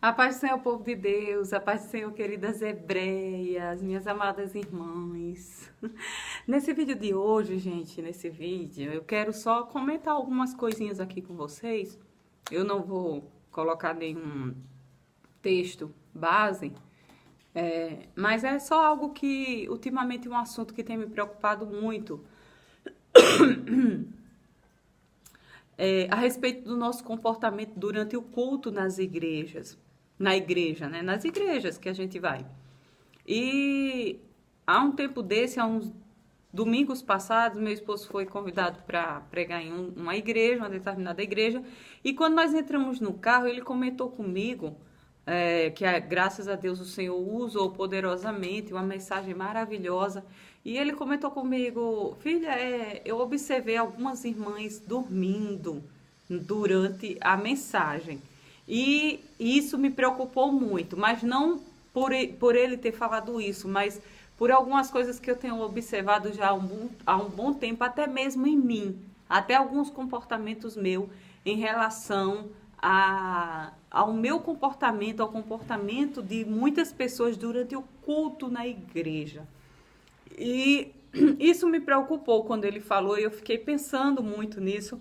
A paz do Senhor, povo de Deus, a paz do Senhor, queridas hebreias, minhas amadas irmãs. Nesse vídeo de hoje, gente, eu quero só comentar algumas coisinhas aqui com vocês. Eu não vou colocar nenhum texto base, mas é só algo que, ultimamente, um assunto que tem me preocupado muito, a respeito do nosso comportamento durante o culto nas igrejas, na igreja, né? Nas igrejas que a gente vai. E há um tempo desse, há uns domingos passados, meu esposo foi convidado para pregar em uma igreja, uma determinada igreja, e quando nós entramos no carro, ele comentou comigo graças a Deus o Senhor usou poderosamente, uma mensagem maravilhosa, e ele comentou comigo, filha, eu observei algumas irmãs dormindo durante a mensagem, e isso me preocupou muito, mas não por ele ter falado isso, mas por algumas coisas que eu tenho observado já há um bom tempo, até mesmo em mim, até alguns comportamentos meus em relação ao meu comportamento, ao comportamento de muitas pessoas durante o culto na igreja. E isso me preocupou quando ele falou, e eu fiquei pensando muito nisso.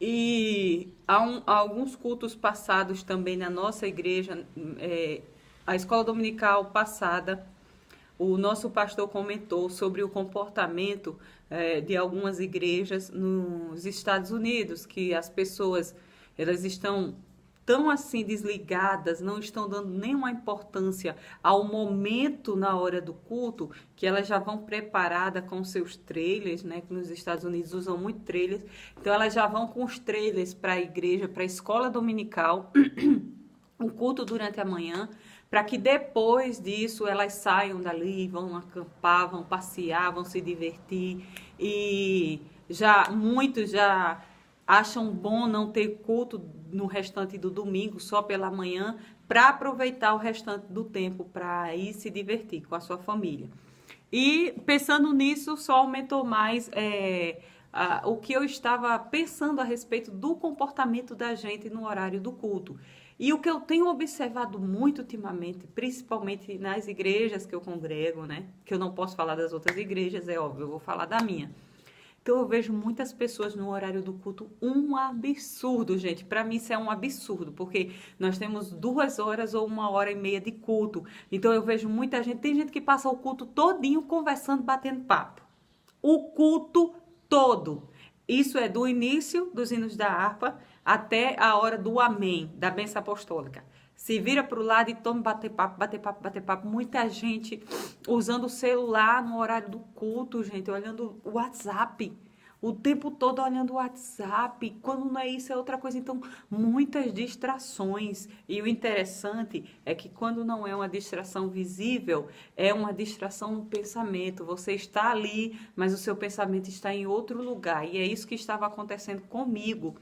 E há alguns cultos passados também na nossa igreja, a escola dominical passada, o nosso pastor comentou sobre o comportamento de algumas igrejas nos Estados Unidos, que as pessoas elas estão tão assim desligadas, não estão dando nenhuma importância ao momento na hora do culto, que elas já vão preparadas com seus trailers, né? Que nos Estados Unidos usam muito trailers, então elas já vão com os trailers para a igreja, para a escola dominical, um culto durante a manhã, para que depois disso elas saiam dali, vão acampar, vão passear, vão se divertir, e muitos já acham bom não ter culto no restante do domingo, só pela manhã, para aproveitar o restante do tempo para ir se divertir com a sua família. E pensando nisso, só aumentou mais o que eu estava pensando a respeito do comportamento da gente no horário do culto. E o que eu tenho observado muito ultimamente, principalmente nas igrejas que eu congrego, né? Que eu não posso falar das outras igrejas, é óbvio, eu vou falar da minha. Então eu vejo muitas pessoas no horário do culto, um absurdo, gente. Para mim isso é um absurdo, porque nós temos 2 horas ou 1 hora e meia de culto. Então eu vejo muita gente, tem gente que passa o culto todinho conversando, batendo papo. O culto todo. Isso é do início dos hinos da harpa até a hora do amém, da bênção apostólica. Se vira para o lado e toma bater papo, bater papo, bater papo. Muita gente usando o celular no horário do culto, gente, olhando o WhatsApp. O tempo todo olhando o WhatsApp. Quando não é isso, é outra coisa. Então, muitas distrações. E o interessante é que quando não é uma distração visível, é uma distração no pensamento. Você está ali, mas o seu pensamento está em outro lugar. E é isso que estava acontecendo comigo.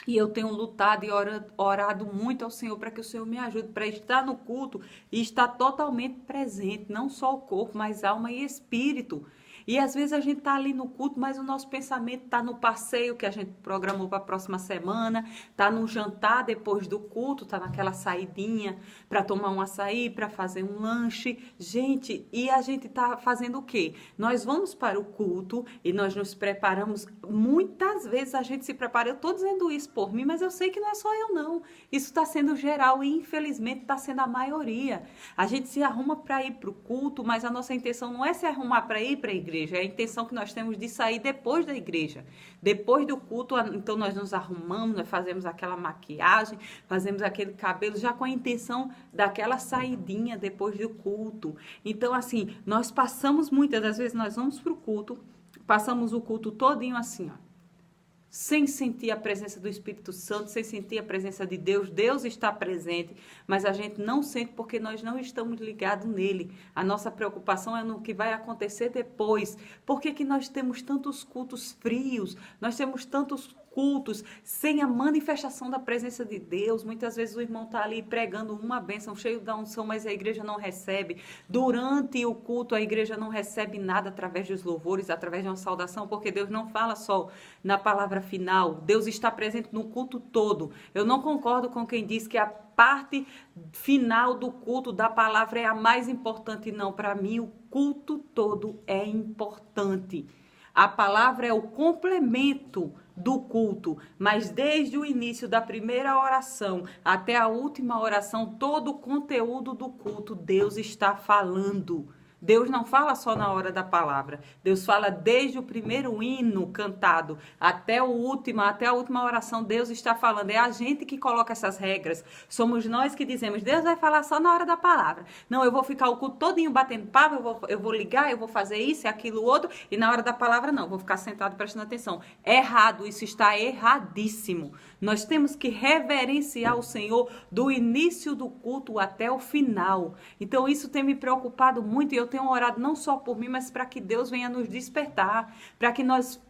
E eu tenho lutado e orado muito ao Senhor para que o Senhor me ajude para estar no culto e estar totalmente presente, não só o corpo, mas alma e espírito. E às vezes a gente está ali no culto, mas o nosso pensamento está no passeio que a gente programou para a próxima semana, está no jantar depois do culto, está naquela saidinha para tomar um açaí, para fazer um lanche. Gente, e a gente está fazendo o quê? Nós vamos para o culto e nós nos preparamos. Muitas vezes a gente se prepara. Eu estou dizendo isso por mim, mas eu sei que não é só eu, não. Isso está sendo geral e infelizmente está sendo a maioria. A gente se arruma para ir para o culto, mas a nossa intenção não é se arrumar para ir para a igreja. É a intenção que nós temos de sair depois da igreja. Depois do culto, então nós nos arrumamos, nós fazemos aquela maquiagem, fazemos aquele cabelo já com a intenção daquela saidinha depois do culto. Então, assim, nós passamos muitas das vezes, nós vamos para o culto, passamos o culto todinho assim, ó, sem sentir a presença do Espírito Santo, sem sentir a presença de Deus. Deus está presente, mas a gente não sente porque nós não estamos ligados nele. A nossa preocupação é no que vai acontecer depois. Por que nós temos tantos cultos frios? Nós temos tantos cultos sem a manifestação da presença de Deus. Muitas vezes o irmão está ali pregando uma bênção, cheio da unção, mas a igreja não recebe. Durante o culto, a igreja não recebe nada através dos louvores, através de uma saudação, porque Deus não fala só na palavra final. Deus está presente no culto todo. Eu não concordo com quem diz que a parte final do culto da palavra é a mais importante. Não, para mim o culto todo é importante. A palavra é o complemento do culto, mas desde o início da primeira oração até a última oração, todo o conteúdo do culto, Deus está falando. Deus não fala só na hora da palavra. Deus fala desde o primeiro hino cantado até a última oração. Deus está falando. É a gente que coloca essas regras. Somos nós que dizemos, Deus vai falar só na hora da palavra. Não, eu vou ficar o culto todinho batendo papo, eu vou ligar, eu vou fazer isso e aquilo outro, e na hora da palavra não, eu vou ficar sentado prestando atenção. Errado, isso está erradíssimo. Nós temos que reverenciar o Senhor do início do culto até o final. Então isso tem me preocupado muito, e eu tenho orado não só por mim, mas para que Deus venha nos despertar, para que nós,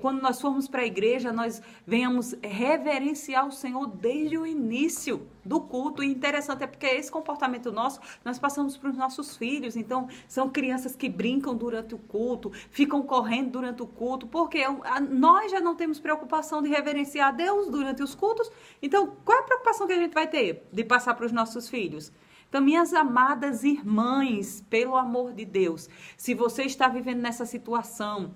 quando nós formos para a igreja, nós venhamos reverenciar o Senhor desde o início do culto. E interessante é porque esse comportamento nosso, nós passamos para os nossos filhos. Então, são crianças que brincam durante o culto, ficam correndo durante o culto, porque nós já não temos preocupação de reverenciar a Deus durante os cultos. Então, qual é a preocupação que a gente vai ter de passar para os nossos filhos? Então, minhas amadas irmãs, pelo amor de Deus, se você está vivendo nessa situação,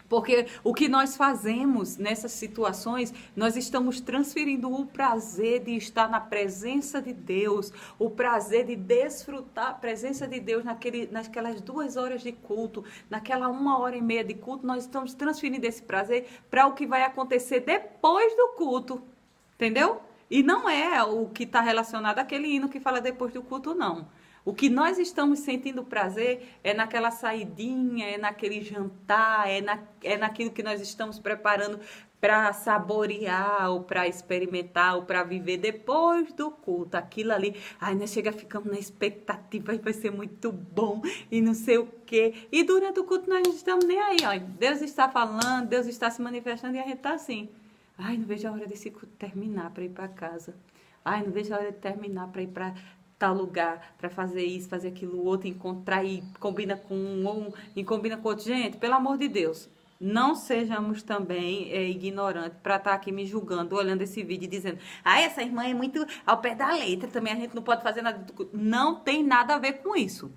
porque o que nós fazemos nessas situações, nós estamos transferindo o prazer de estar na presença de Deus, o prazer de desfrutar a presença de Deus naquelas 2 horas de culto, naquela 1h30 de culto, nós estamos transferindo esse prazer para o que vai acontecer depois do culto, entendeu? E não é o que está relacionado àquele hino que fala depois do culto, não. O que nós estamos sentindo prazer é naquela saidinha, é naquele jantar, é naquilo que nós estamos preparando para saborear, ou para experimentar, ou para viver depois do culto. Aquilo ali, ai, nós ficamos na expectativa, vai ser muito bom, e não sei o quê. E durante o culto nós não estamos nem aí, ó. Deus está falando, Deus está se manifestando, e a gente está assim. Ai, não vejo a hora desse culto terminar para ir para casa. Ai, não vejo a hora de terminar para ir para tal lugar, para fazer isso, fazer aquilo outro, encontrar e combina com um e combina com outro. Gente, pelo amor de Deus, não sejamos também ignorantes para estar aqui me julgando, olhando esse vídeo e dizendo, essa irmã é muito ao pé da letra, também a gente não pode fazer nada. Não tem nada a ver com isso,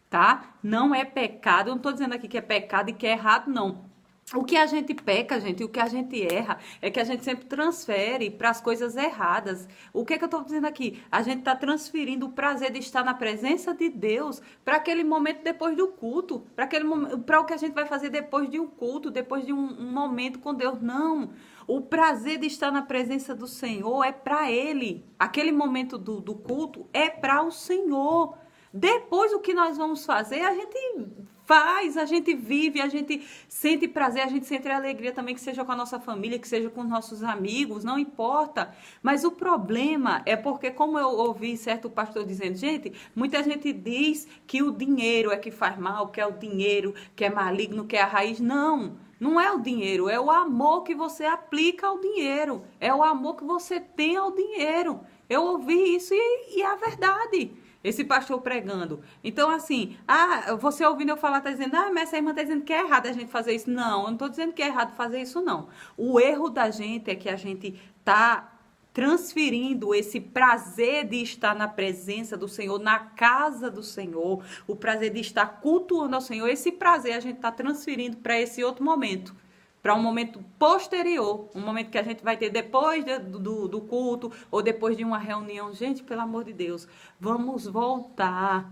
tá? Não é pecado, eu não estou dizendo aqui que é pecado e que é errado, não. O que a gente peca, gente, o que a gente erra, é que a gente sempre transfere para as coisas erradas. O que é que eu estou dizendo aqui? A gente está transferindo o prazer de estar na presença de Deus para aquele momento depois do culto, para o que a gente vai fazer depois de um culto, depois de um momento com Deus. Não, o prazer de estar na presença do Senhor é para Ele. Aquele momento do culto é para o Senhor. Depois, o que nós vamos fazer, a gente faz, a gente vive, a gente sente prazer, a gente sente alegria também, que seja com a nossa família, que seja com os nossos amigos, não importa. Mas o problema é porque, como eu ouvi certo pastor dizendo, gente, muita gente diz que o dinheiro é que faz mal, que é o dinheiro que é maligno, que é a raiz. Não, não é o dinheiro, é o amor que você aplica ao dinheiro, é o amor que você tem ao dinheiro. Eu ouvi isso e é a verdade. Esse pastor pregando. Então, assim, você ouvindo eu falar, tá dizendo, mas essa irmã tá dizendo que é errado a gente fazer isso. Não, eu não tô dizendo que é errado fazer isso, não. O erro da gente é que a gente tá transferindo esse prazer de estar na presença do Senhor, na casa do Senhor, o prazer de estar cultuando ao Senhor, esse prazer a gente tá transferindo para esse outro momento, para um momento posterior, um momento que a gente vai ter depois do culto ou depois de uma reunião. Gente, pelo amor de Deus, vamos voltar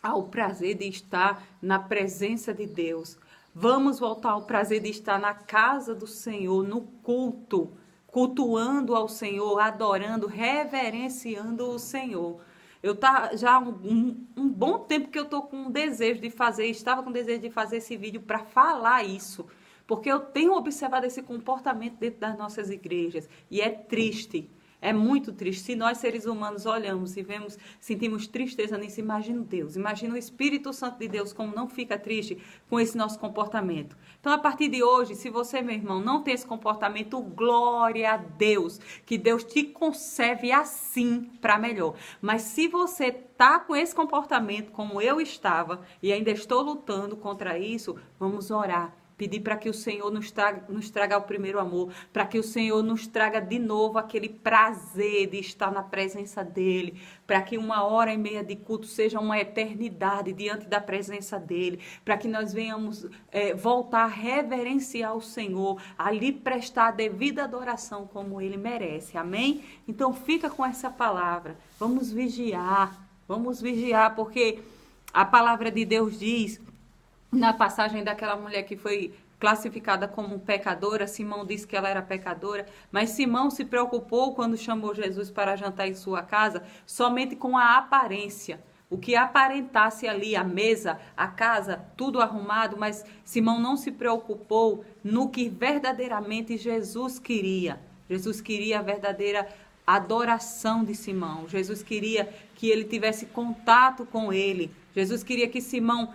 ao prazer de estar na presença de Deus. Vamos voltar ao prazer de estar na casa do Senhor, no culto, cultuando ao Senhor, adorando, reverenciando o Senhor. Eu já um bom tempo que eu estou com desejo de fazer, estava com desejo de fazer esse vídeo para falar isso. Porque eu tenho observado esse comportamento dentro das nossas igrejas. E é triste. É muito triste. Se nós, seres humanos, olhamos e vemos, sentimos tristeza nisso, imagina Deus. Imagina o Espírito Santo de Deus como não fica triste com esse nosso comportamento. Então, a partir de hoje, se você, meu irmão, não tem esse comportamento, glória a Deus. Que Deus te conserve assim para melhor. Mas se você está com esse comportamento como eu estava e ainda estou lutando contra isso, vamos orar. Pedir para que o Senhor nos traga o primeiro amor, para que o Senhor nos traga de novo aquele prazer de estar na presença dEle, para que 1h30 de culto seja uma eternidade diante da presença dEle, para que nós venhamos voltar a reverenciar o Senhor, a lhe prestar a devida adoração como Ele merece, amém? Então fica com essa palavra, vamos vigiar, porque a palavra de Deus diz... Na passagem daquela mulher que foi classificada como pecadora, Simão disse que ela era pecadora, mas Simão se preocupou quando chamou Jesus para jantar em sua casa somente com a aparência. O que aparentasse ali, a mesa, a casa, tudo arrumado, mas Simão não se preocupou no que verdadeiramente Jesus queria. Jesus queria a verdadeira adoração de Simão. Jesus queria que ele tivesse contato com ele. Jesus queria que Simão...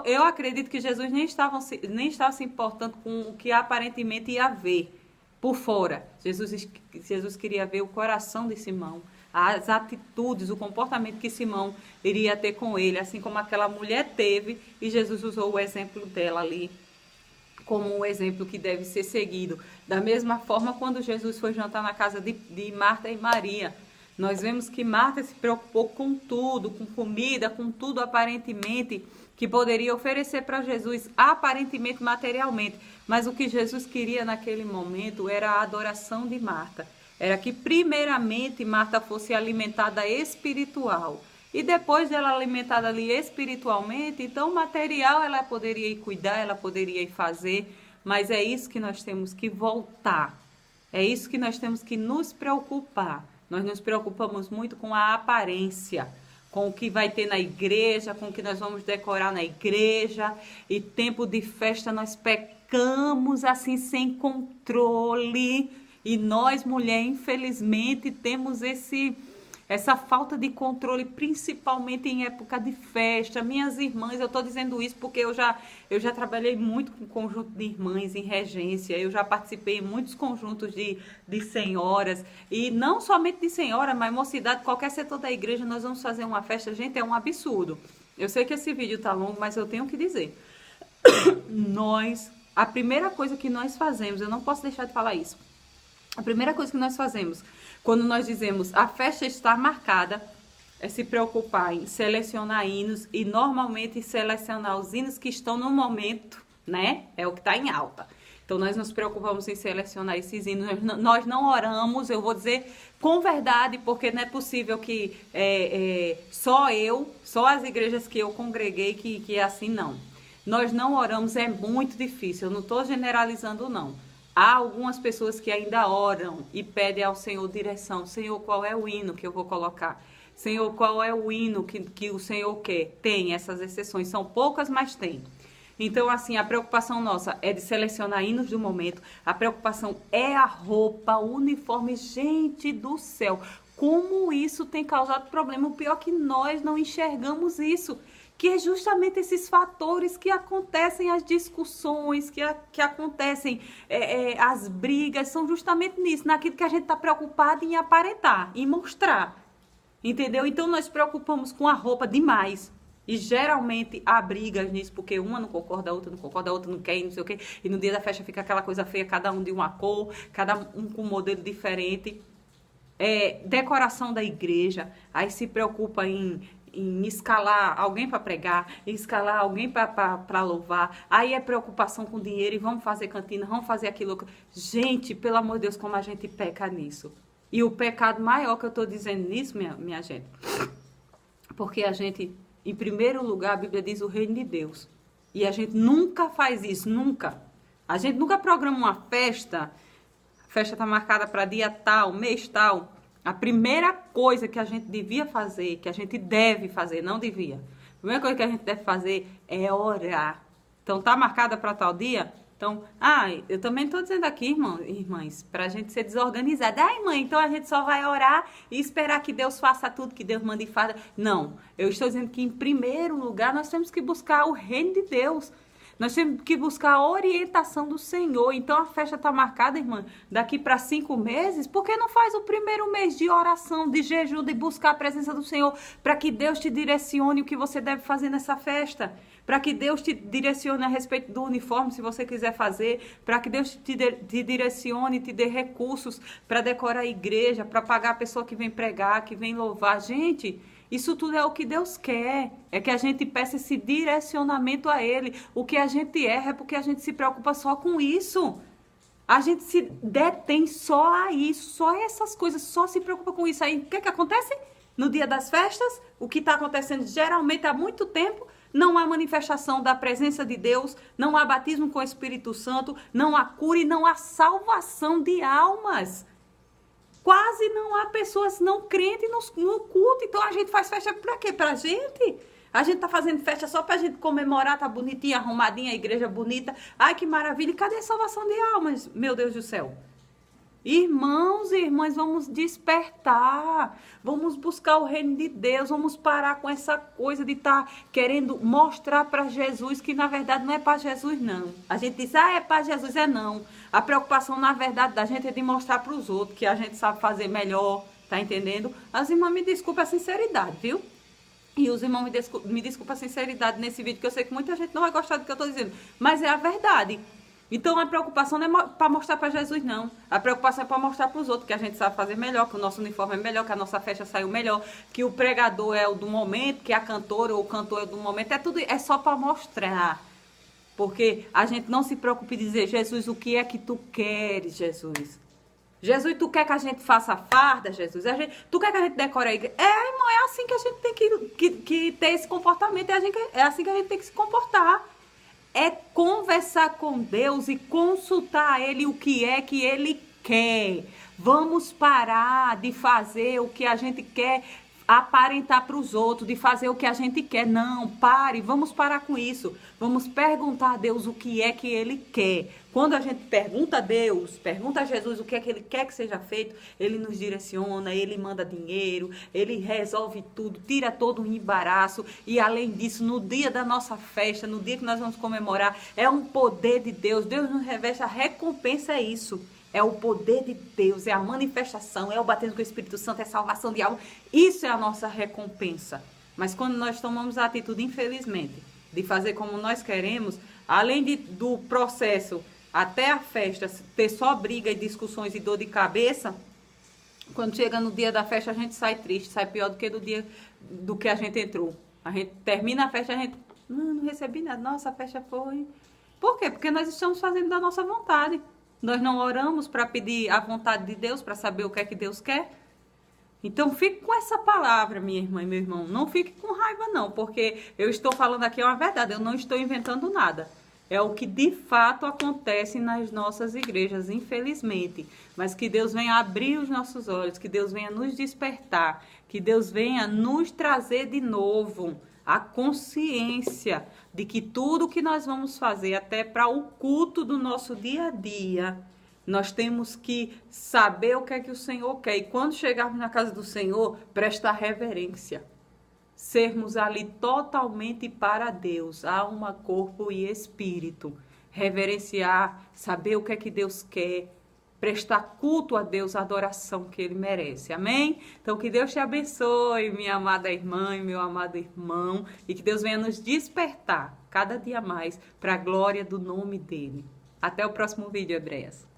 Eu acredito que Jesus nem estava se importando com o que aparentemente ia ver por fora. Jesus queria ver o coração de Simão, as atitudes, o comportamento que Simão iria ter com ele, assim como aquela mulher teve, e Jesus usou o exemplo dela ali como um exemplo que deve ser seguido. Da mesma forma, quando Jesus foi jantar na casa de Marta e Maria, nós vemos que Marta se preocupou com tudo, com comida, com tudo aparentemente que poderia oferecer para Jesus, aparentemente materialmente. Mas o que Jesus queria naquele momento era a adoração de Marta. Era que primeiramente Marta fosse alimentada espiritual. E depois de ela alimentada ali espiritualmente, então material ela poderia ir cuidar, ela poderia ir fazer. Mas é isso que nós temos que voltar. É isso que nós temos que nos preocupar. Nós nos preocupamos muito com a aparência, com o que vai ter na igreja, com o que nós vamos decorar na igreja. E tempo de festa nós pecamos assim sem controle. E nós, mulher, infelizmente, temos essa falta de controle, principalmente em época de festa. Minhas irmãs, eu estou dizendo isso porque eu já trabalhei muito com conjunto de irmãs em regência, eu já participei em muitos conjuntos de senhoras, e não somente de senhora, mas mocidade, qualquer setor da igreja, nós vamos fazer uma festa, gente, é um absurdo. Eu sei que esse vídeo está longo, mas eu tenho que dizer. A primeira coisa que nós fazemos, eu não posso deixar de falar isso, a primeira coisa que nós fazemos quando nós dizemos a festa está marcada, é se preocupar em selecionar hinos e normalmente selecionar os hinos que estão no momento, né? É o que está em alta. Então nós nos preocupamos em selecionar esses hinos. Nós não oramos, eu vou dizer com verdade, porque não é possível que só as igrejas que eu congreguei que é assim, não. Nós não oramos, é muito difícil, eu não estou generalizando, não. Há algumas pessoas que ainda oram e pedem ao Senhor direção. Senhor, qual é o hino que eu vou colocar? Senhor, qual é o hino que o Senhor quer? Tem essas exceções, são poucas, mas tem. Então, assim, a preocupação nossa é de selecionar hinos do momento. A preocupação é a roupa, o uniforme. Gente do céu, como isso tem causado problema. O pior é que nós não enxergamos isso. Que é justamente esses fatores que acontecem, as discussões, que acontecem, as brigas, são justamente nisso, naquilo que a gente está preocupado em aparentar, em mostrar, entendeu? Então nós preocupamos com a roupa demais, e geralmente há brigas nisso, porque uma não concorda, a outra não concorda, a outra não quer, e não sei o quê, e no dia da festa fica aquela coisa feia, cada um de uma cor, cada um com um modelo diferente. Decoração da igreja, aí se preocupa em escalar alguém para pregar, em escalar alguém para louvar, aí é preocupação com dinheiro, e vamos fazer cantina, vamos fazer aquilo. Gente, pelo amor de Deus, como a gente peca nisso. E o pecado maior que eu estou dizendo nisso, minha gente, porque a gente, em primeiro lugar, a Bíblia diz o reino de Deus, e a gente nunca faz isso, nunca. A gente nunca programa uma festa, a festa está marcada para dia tal, mês tal. A primeira coisa que a gente devia fazer, que a gente deve fazer, não devia. A primeira coisa que a gente deve fazer é orar. Então, tá marcada para tal dia? Então, eu também estou dizendo aqui, irmãs, para a gente ser desorganizada. Mãe, então a gente só vai orar e esperar que Deus faça tudo, que Deus mande e faça. Não, eu estou dizendo que em primeiro lugar nós temos que buscar o reino de Deus. Nós temos que buscar a orientação do Senhor. Então a festa está marcada, irmã, daqui para 5 meses. Por que não faz o primeiro mês de oração, de jejum, de buscar a presença do Senhor, para que Deus te direcione o que você deve fazer nessa festa? Para que Deus te direcione a respeito do uniforme, se você quiser fazer. Para que Deus te direcione, te dê recursos para decorar a igreja, para pagar a pessoa que vem pregar, que vem louvar. Gente, isso tudo é o que Deus quer. É que a gente peça esse direcionamento a Ele. O que a gente erra é porque a gente se preocupa só com isso. A gente se detém só a isso, só essas coisas, só se preocupa com isso. Aí o que acontece? No dia das festas, o que está acontecendo geralmente há muito tempo, não há manifestação da presença de Deus, não há batismo com o Espírito Santo, não há cura e não há salvação de almas. Quase não há pessoas não crentes no culto. Então a gente faz festa para quê? Pra gente? A gente tá fazendo festa só pra gente comemorar, tá bonitinha, arrumadinha, a igreja bonita. Ai, que maravilha. E cadê a salvação de almas? Meu Deus do céu. Irmãos e irmãs, vamos despertar. Vamos buscar o reino de Deus. Vamos parar com essa coisa de estar querendo mostrar para Jesus que na verdade não é para Jesus, não. A gente diz, é para Jesus, não. A preocupação, na verdade, da gente é de mostrar para os outros que a gente sabe fazer melhor, tá entendendo? As irmãs, me desculpem a sinceridade, viu? E os irmãos, me desculpem a sinceridade nesse vídeo, que eu sei que muita gente não vai gostar do que eu estou dizendo, mas é a verdade. Então, a preocupação não é para mostrar para Jesus, não. A preocupação é para mostrar para os outros que a gente sabe fazer melhor, que o nosso uniforme é melhor, que a nossa festa saiu melhor, que o pregador é o do momento, que a cantora ou o cantor é o do momento. É só para mostrar. Porque a gente não se preocupa em dizer, Jesus, o que é que tu queres, Jesus? Jesus, tu quer que a gente faça farda, Jesus? Tu quer que a gente decore a igreja? Irmão, é assim que a gente tem que ter esse comportamento, é assim que a gente tem que se comportar. É conversar com Deus e consultar Ele o que é que Ele quer. Vamos parar de fazer o que a gente quer aparentar para os outros, de fazer o que a gente quer. Não, pare, vamos parar com isso. Vamos perguntar a Deus o que é que Ele quer. Quando a gente pergunta a Deus, pergunta a Jesus o que é que Ele quer que seja feito, Ele nos direciona, Ele manda dinheiro, Ele resolve tudo, tira todo o embaraço. E além disso, no dia da nossa festa, no dia que nós vamos comemorar, é um poder de Deus. Deus nos reveste, a recompensa é isso. É o poder de Deus, é a manifestação, é o batismo com o Espírito Santo, é a salvação de alma. Isso é a nossa recompensa. Mas quando nós tomamos a atitude, infelizmente, de fazer como nós queremos, além do processo até a festa ter só briga e discussões e dor de cabeça, quando chega no dia da festa a gente sai triste, sai pior do que do que a gente entrou. A gente termina a festa, a gente não recebi nada, nossa, a festa foi... Por quê? Porque nós estamos fazendo da nossa vontade. Nós não oramos para pedir a vontade de Deus, para saber o que é que Deus quer. Então, fique com essa palavra, minha irmã e meu irmão. Não fique com raiva, não, porque eu estou falando aqui uma verdade. Eu não estou inventando nada. É o que de fato acontece nas nossas igrejas, infelizmente. Mas que Deus venha abrir os nossos olhos, que Deus venha nos despertar, que Deus venha nos trazer de novo a consciência de que tudo que nós vamos fazer, até para o culto do nosso dia a dia, nós temos que saber o que é que o Senhor quer. E quando chegarmos na casa do Senhor, prestar reverência. Sermos ali totalmente para Deus, alma, corpo e espírito. Reverenciar, saber o que é que Deus quer, prestar culto a Deus, a adoração que Ele merece. Amém? Então, que Deus te abençoe, minha amada irmã e meu amado irmão, e que Deus venha nos despertar cada dia mais para a glória do nome dEle. Até o próximo vídeo, Hebreias.